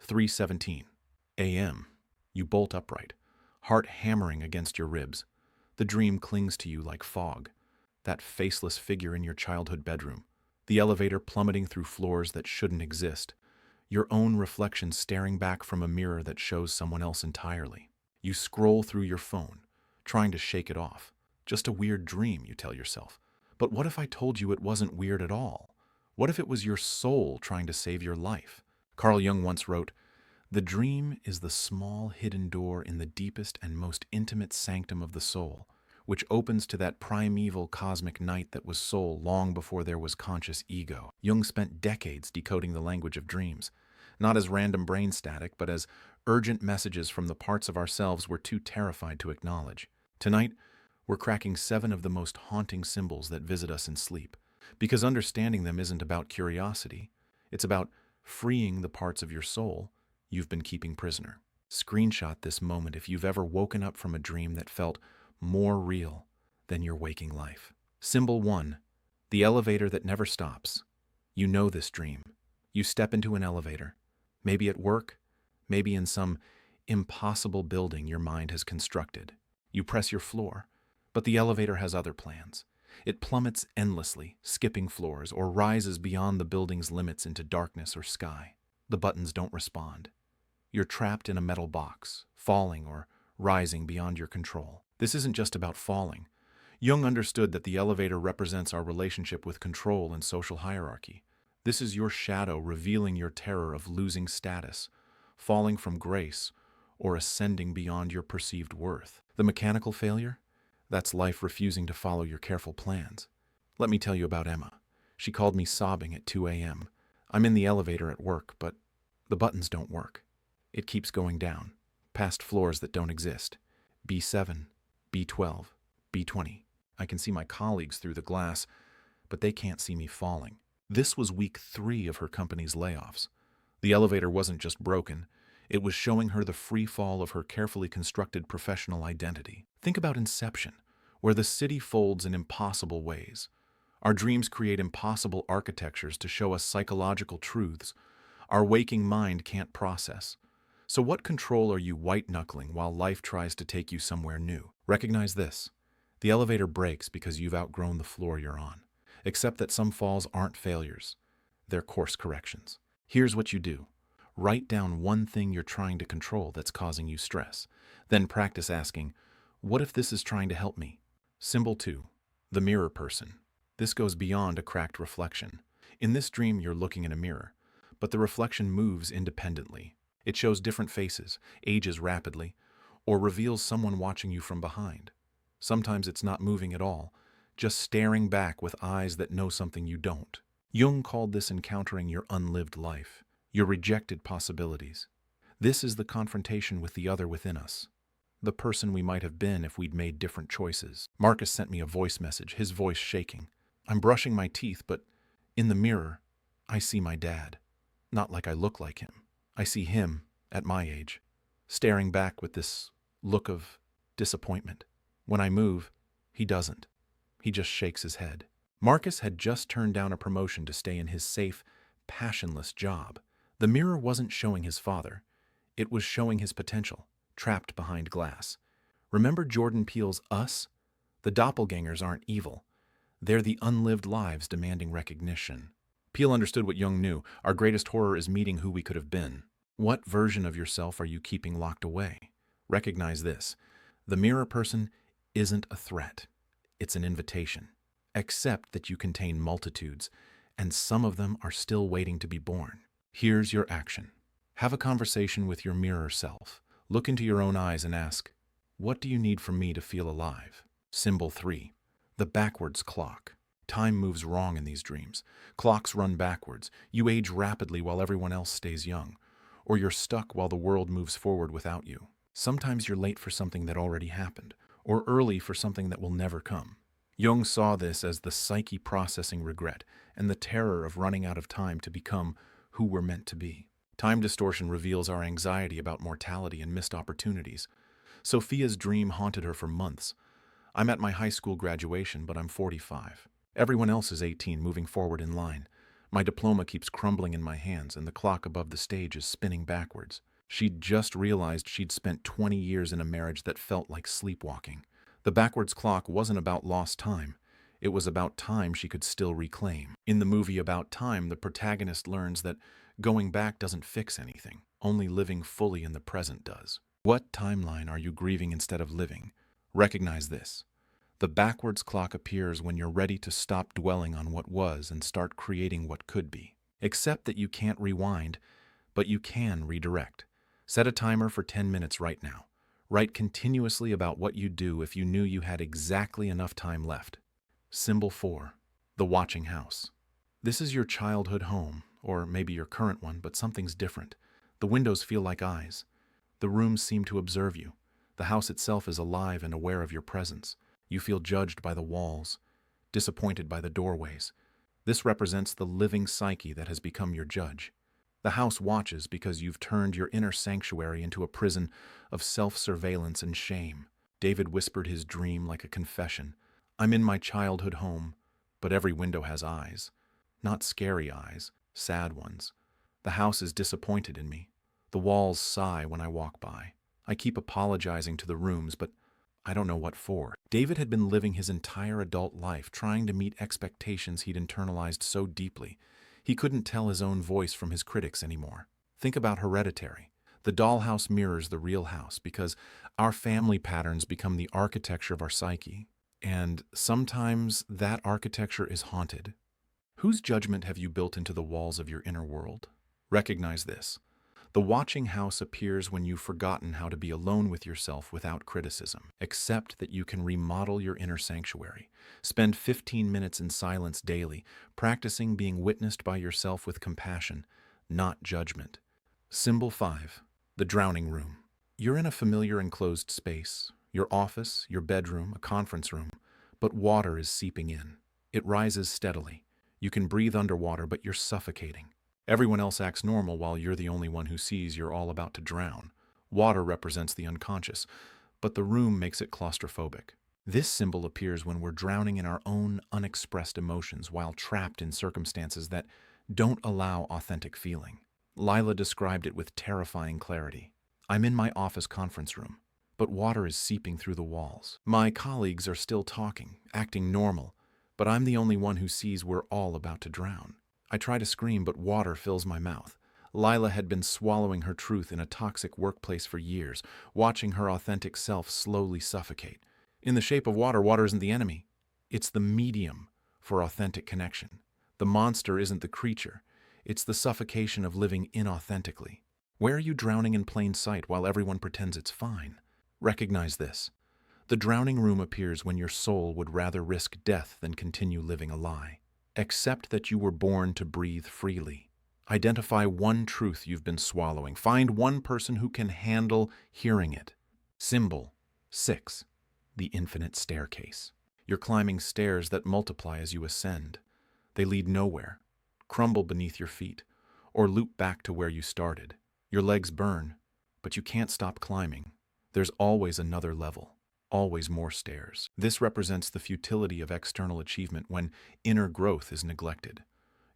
3:17 a.m. You bolt upright, heart hammering against your ribs. The dream clings to you like fog, that faceless figure in your childhood bedroom, the elevator plummeting through floors that shouldn't exist, your own reflection staring back from a mirror that shows someone else entirely. You scroll through your phone, trying to shake it off. Just a weird dream, you tell yourself. But what if I told you it wasn't weird at all? What if it was your soul trying to save your life? Carl Jung once wrote, "The dream is the small hidden door in the deepest and most intimate sanctum of the soul, which opens to that primeval cosmic night that was soul long before there was conscious ego." Jung spent decades decoding the language of dreams, not as random brain static, but as urgent messages from the parts of ourselves we're too terrified to acknowledge. Tonight, we're cracking 7 of the most haunting symbols that visit us in sleep, because understanding them isn't about curiosity, it's about freeing the parts of your soul you've been keeping prisoner. Screenshot this moment if you've ever woken up from a dream that felt more real than your waking life. Symbol 1, the elevator that never stops. You know this dream. You step into an elevator, maybe at work, maybe in some impossible building your mind has constructed. You press your floor, but the elevator has other plans. It plummets endlessly, skipping floors, or rises beyond the building's limits into darkness or sky. The buttons don't respond. You're trapped in a metal box, falling or rising beyond your control. This isn't just about falling. Jung understood that the elevator represents our relationship with control and social hierarchy. This is your shadow revealing your terror of losing status, falling from grace, or ascending beyond your perceived worth. The mechanical failure? That's life refusing to follow your careful plans. Let me tell you about Emma. She called me sobbing at 2 a.m. I'm in the elevator at work, but the buttons don't work. It keeps going down, past floors that don't exist. B7, B12, B20. I can see my colleagues through the glass, but they can't see me falling. This was week 3 of her company's layoffs. The elevator wasn't just broken, it was showing her the free fall of her carefully constructed professional identity. Think about Inception, where the city folds in impossible ways. Our dreams create impossible architectures to show us psychological truths our waking mind can't process. So what control are you white-knuckling while life tries to take you somewhere new? Recognize this. The elevator breaks because you've outgrown the floor you're on. Except that some falls aren't failures. They're course corrections. Here's what you do. Write down one thing you're trying to control that's causing you stress. Then practice asking, what if this is trying to help me? Symbol 2, the mirror person. This goes beyond a cracked reflection. In this dream, you're looking in a mirror, but the reflection moves independently. It shows different faces, ages rapidly, or reveals someone watching you from behind. Sometimes it's not moving at all, just staring back with eyes that know something you don't. Jung called this encountering your unlived life, your rejected possibilities. This is the confrontation with the other within us, the person we might have been if we'd made different choices. Marcus sent me a voice message, his voice shaking. I'm brushing my teeth, but in the mirror, I see my dad. Not like I look like him. I see him, at my age, staring back with this look of disappointment. When I move, he doesn't. He just shakes his head. Marcus had just turned down a promotion to stay in his safe, passionless job. The mirror wasn't showing his father. It was showing his potential, trapped behind glass. Remember Jordan Peele's Us? The doppelgangers aren't evil. They're the unlived lives demanding recognition. Peele understood what Jung knew. Our greatest horror is meeting who we could have been. What version of yourself are you keeping locked away? Recognize this. The mirror person isn't a threat. It's an invitation. Accept that you contain multitudes, and some of them are still waiting to be born. Here's your action. Have a conversation with your mirror self. Look into your own eyes and ask, what do you need from me to feel alive? Symbol 3, the backwards clock. Time moves wrong in these dreams. Clocks run backwards. You age rapidly while everyone else stays young. Or you're stuck while the world moves forward without you. Sometimes you're late for something that already happened, or early for something that will never come. Jung saw this as the psyche processing regret and the terror of running out of time to become who we're meant to be. Time distortion reveals our anxiety about mortality and missed opportunities. Sophia's dream haunted her for months. I'm at my high school graduation, but I'm 45. Everyone else is 18, moving forward in line. My diploma keeps crumbling in my hands, and the clock above the stage is spinning backwards. She'd just realized she'd spent 20 years in a marriage that felt like sleepwalking. The backwards clock wasn't about lost time. It was about time she could still reclaim. In the movie About Time, the protagonist learns that going back doesn't fix anything. Only living fully in the present does. What timeline are you grieving instead of living? Recognize this. The backwards clock appears when you're ready to stop dwelling on what was and start creating what could be. Accept that you can't rewind, but you can redirect. Set a timer for 10 minutes right now. Write continuously about what you'd do if you knew you had exactly enough time left. Symbol 4. The watching house. This is your childhood home, or maybe your current one, but something's different. The windows feel like eyes. The rooms seem to observe you. The house itself is alive and aware of your presence. You feel judged by the walls, disappointed by the doorways. This represents the living psyche that has become your judge. The house watches because you've turned your inner sanctuary into a prison of self-surveillance and shame. David whispered his dream like a confession. I'm in my childhood home, but every window has eyes. Not scary eyes, sad ones. The house is disappointed in me. The walls sigh when I walk by. I keep apologizing to the rooms, but I don't know what for. David had been living his entire adult life trying to meet expectations he'd internalized so deeply. He couldn't tell his own voice from his critics anymore. Think about Hereditary. The dollhouse mirrors the real house because our family patterns become the architecture of our psyche. And sometimes that architecture is haunted. Whose judgment have you built into the walls of your inner world? Recognize this. The watching house appears when you've forgotten how to be alone with yourself without criticism. Accept that you can remodel your inner sanctuary. Spend 15 minutes in silence daily, practicing being witnessed by yourself with compassion, not judgment. Symbol 5. The drowning room. You're in a familiar enclosed space, your office, your bedroom, a conference room, but water is seeping in. It rises steadily. You can breathe underwater, but you're suffocating. Everyone else acts normal while you're the only one who sees you're all about to drown. Water represents the unconscious, but the room makes it claustrophobic. This symbol appears when we're drowning in our own unexpressed emotions while trapped in circumstances that don't allow authentic feeling. Lila described it with terrifying clarity. I'm in my office conference room, but water is seeping through the walls. My colleagues are still talking, acting normal, but I'm the only one who sees we're all about to drown. I try to scream, but water fills my mouth. Lila had been swallowing her truth in a toxic workplace for years, watching her authentic self slowly suffocate. In the shape of water, water isn't the enemy. It's the medium for authentic connection. The monster isn't the creature. It's the suffocation of living inauthentically. Where are you drowning in plain sight while everyone pretends it's fine? Recognize this. The drowning room appears when your soul would rather risk death than continue living a lie. Accept that you were born to breathe freely. Identify one truth you've been swallowing. Find one person who can handle hearing it. Symbol 6. The infinite staircase. You're climbing stairs that multiply as you ascend. They lead nowhere, crumble beneath your feet, or loop back to where you started. Your legs burn, but you can't stop climbing. There's always another level. Always more stairs. This represents the futility of external achievement when inner growth is neglected.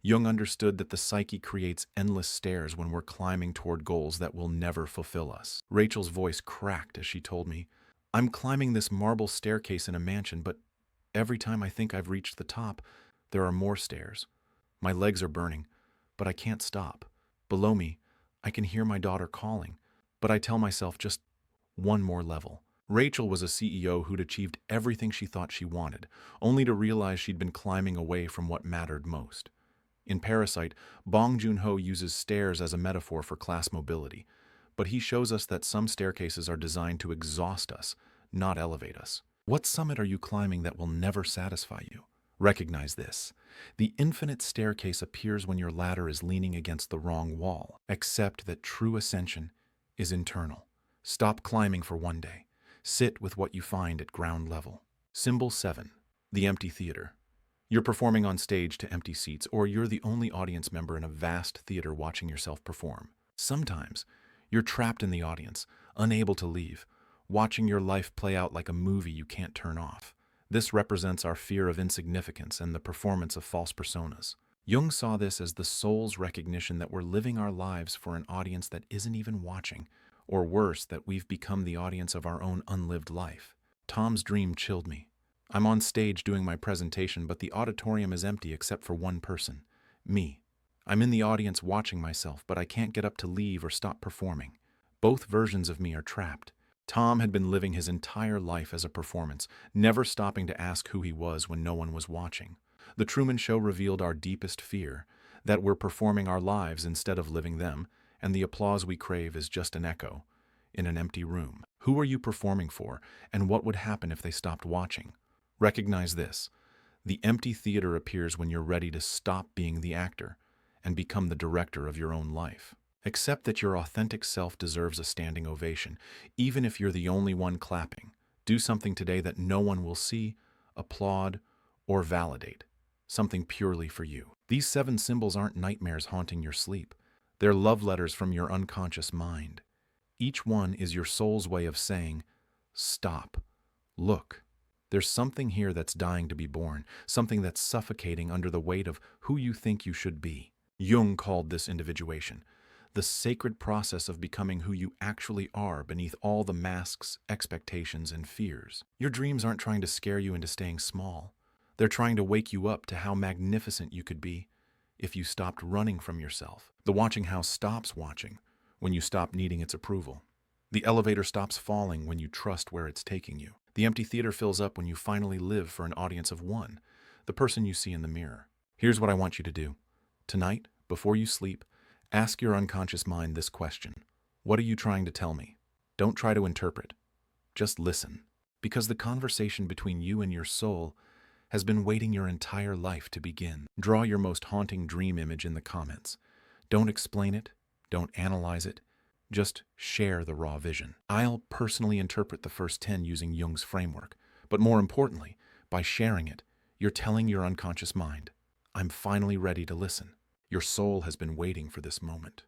Jung understood that the psyche creates endless stairs when we're climbing toward goals that will never fulfill us. Rachel's voice cracked as she told me, I'm climbing this marble staircase in a mansion, but every time I think I've reached the top, there are more stairs. My legs are burning, but I can't stop. Below me, I can hear my daughter calling, but I tell myself just one more level. Rachel was a CEO who'd achieved everything she thought she wanted, only to realize she'd been climbing away from what mattered most. In Parasite, Bong Joon-ho uses stairs as a metaphor for class mobility, but he shows us that some staircases are designed to exhaust us, not elevate us. What summit are you climbing that will never satisfy you? Recognize this. The infinite staircase appears when your ladder is leaning against the wrong wall. Accept that true ascension is internal. Stop climbing for one day. Sit with what you find at ground level. Symbol 7. The empty theater. You're performing on stage to empty seats, or you're the only audience member in a vast theater watching yourself perform. Sometimes, you're trapped in the audience, unable to leave, watching your life play out like a movie you can't turn off. This represents our fear of insignificance and the performance of false personas. Jung saw this as the soul's recognition that we're living our lives for an audience that isn't even watching, or worse, that we've become the audience of our own unlived life. Tom's dream chilled me. I'm on stage doing my presentation, but the auditorium is empty except for one person, me. I'm in the audience watching myself, but I can't get up to leave or stop performing. Both versions of me are trapped. Tom had been living his entire life as a performance, never stopping to ask who he was when no one was watching. The Truman Show revealed our deepest fear, that we're performing our lives instead of living them, and the applause we crave is just an echo in an empty room. Who are you performing for, and what would happen if they stopped watching? Recognize this. The empty theater appears when you're ready to stop being the actor and become the director of your own life. Accept that your authentic self deserves a standing ovation, even if you're the only one clapping. Do something today that no one will see, applaud, or validate. Something purely for you. These 7 symbols aren't nightmares haunting your sleep. They're love letters from your unconscious mind. Each one is your soul's way of saying, stop, look. There's something here that's dying to be born, something that's suffocating under the weight of who you think you should be. Jung called this individuation, the sacred process of becoming who you actually are beneath all the masks, expectations, and fears. Your dreams aren't trying to scare you into staying small. They're trying to wake you up to how magnificent you could be if you stopped running from yourself. The watching house stops watching when you stop needing its approval. The elevator stops falling when you trust where it's taking you. The empty theater fills up when you finally live for an audience of one, the person you see in the mirror. Here's what I want you to do. Tonight, before you sleep, ask your unconscious mind this question. What are you trying to tell me? Don't try to interpret. Just listen. Because the conversation between you and your soul has been waiting your entire life to begin. Draw your most haunting dream image in the comments. Don't explain it. Don't analyze it. Just share the raw vision. I'll personally interpret the first 10 using Jung's framework. But more importantly, by sharing it, you're telling your unconscious mind, I'm finally ready to listen. Your soul has been waiting for this moment.